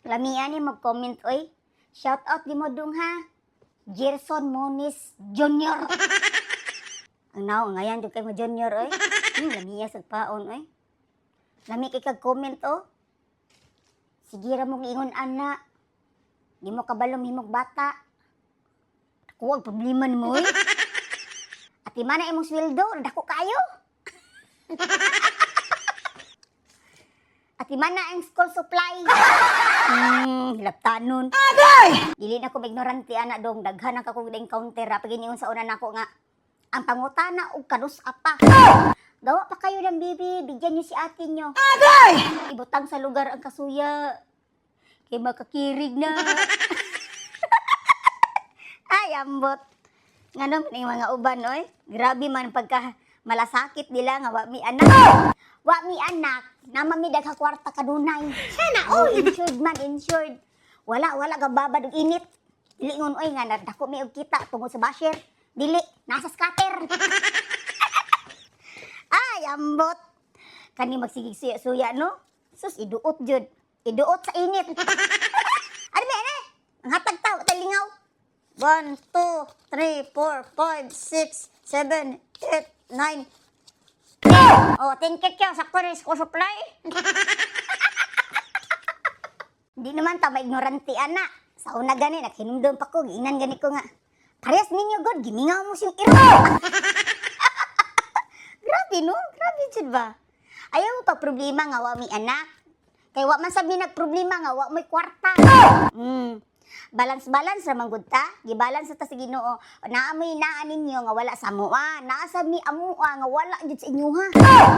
Lamian ni mag-comment, oy. Shout out di mo dong ha. Gerson Moniz Jr. Ang nao, ngayon yung kay mo Junior, oy. Lamiya sa paon, oy. Lami kay kag-comment, oh. Sige ra mong ingon, ana. Di mo kabalom himog bata. Huwag problema ni mo, oy. At di mana imong sweldo, dako kayo. At di mana ang school supply. Laptanon. Agay! Dili na ko ignorante ana dong. Daghan ang kakong encounter. Paginiyon sa una nako nga. Ang pangutana o kanus apa. Gawa pa kayo ng bibi. Bigyan niyo si ate niyo. Agay! Ibutang sa lugar ang kasuya. Kaya makakirig na. Ay, ambot. Nga nung mga uban, oy. Grabe man pagka malasakit nila nga wa mi anak. Wa mi anak. Nama mi dagha kwarta kadunay. Sana all insured man, insured. Wala ka babad og init. Dili ngon oy nga dako mi og kita tungod sa basher. Dili nasa scatter. Ay ambot. Kani magsigig suya no? Sus iduot jud. Iduot sa init. Ano ba ene? Ang hatag taw talingaw. 1 2 3 4 5 6 7 8 9. Oh, tingkit ka, sakto rin school supply. Hindi naman ta ignorante ana. Sa una gani, naghinumdum pa ko, giinan gani ko nga. Parehas ninyo, God, gimingaw mo siyang iro. Grabe, no? Grabe, jud ba? Ayaw mo pa problema nga, wa mi anak. Kaya wa man sabi nagproblema nga, wa mo'y kwarta. Balance ramang gud ta. Gibalance ta sa Ginoo. Naamoy naan ninyo nga wala sa amoa. Naa sa mi amoa nga wala jud sa inyo ha.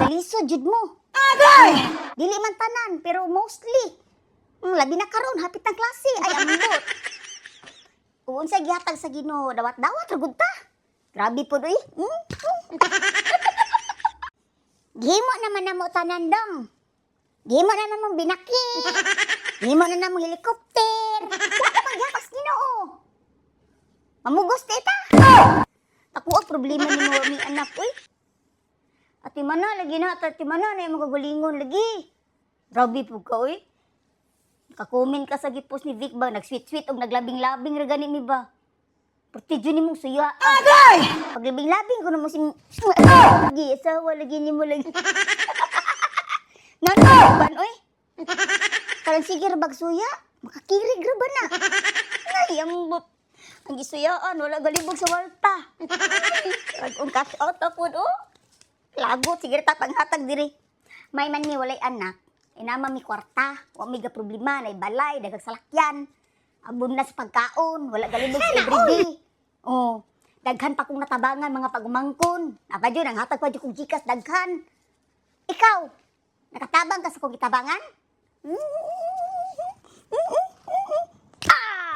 Dalisod jud mo. Agay! Dili man tanan pero mostly. Labi na karon hapit ng klase ay ambot. Kung sa gihatag sa Ginoo, dawat-dawat ra gud ta. Grabe po doy. Gihimo naman namo tanan dong. Gihimo na namong binaki. Gihimo na namong helicopter. Wala man gihatas Ginoo. Mamugos teta. Ako ang problema ni mo mi anak oy. Ati mana lagi na ati mana na imong kagalingon lagi. Grabe po ka oy. Ka-comment ka sa gipos ni Vic ba nag-sweet-sweet og naglabing-labing ra gani mi ba. Perti jud nimong suya. Agay! Paglabing-labing ko na mo sing lagi asawa lagi nimo lagi. Ban oy. Karang sige ra bag suya, makakirig ra ba na? Ay ambot. Ang gisuyaan wala galibog sa walta. Ang cash out ako do. Lagot sige ta panghatag diri. May man ni walay anak. Inama mi kwarta, wa mi ga problema na balay daghang salakyan. Abon na sa pagkaon, wala galibog sa everyday. Oh, daghan pa kong natabangan mga pagumangkon. Apa jud ang hatag pa jud kong gikas daghan. Ikaw, nakatabang ka sa kong gitabangan? Ah!